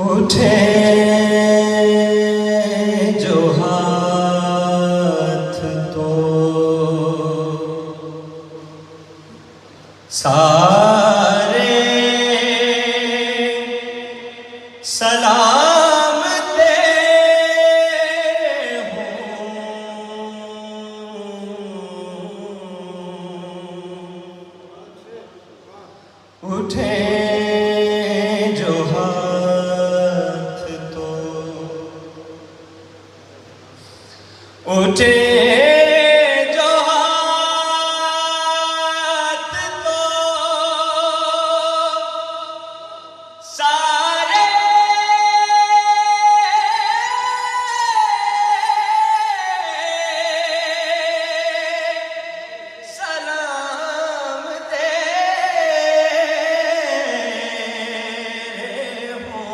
उठे जो हाथ तो सारे सलाम तेरे हों। उठे जो हाथ तो उठे जो हाथ तो सारे सलाम तेरे हों।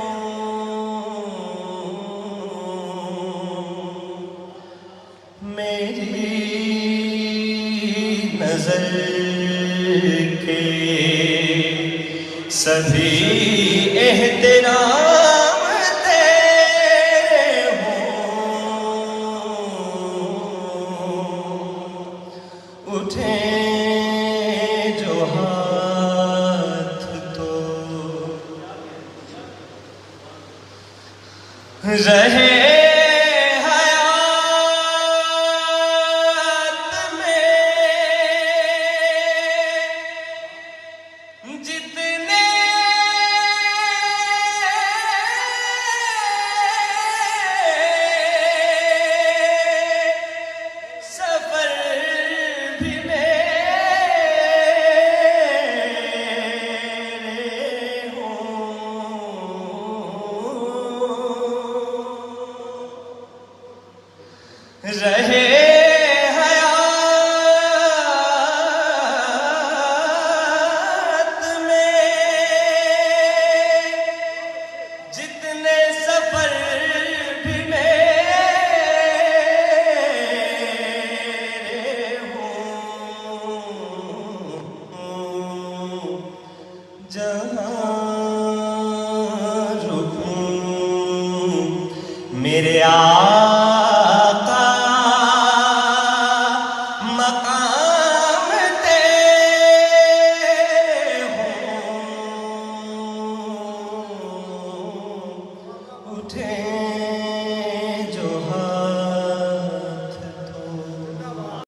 मेरी नजर के सभी एहतराम तेरे हों। उठे जो हाथ तो रहे जितने सफर भी मेरे हों। रहे जितने सफर भी मेरे हों। जहाँ रुकूं मेरे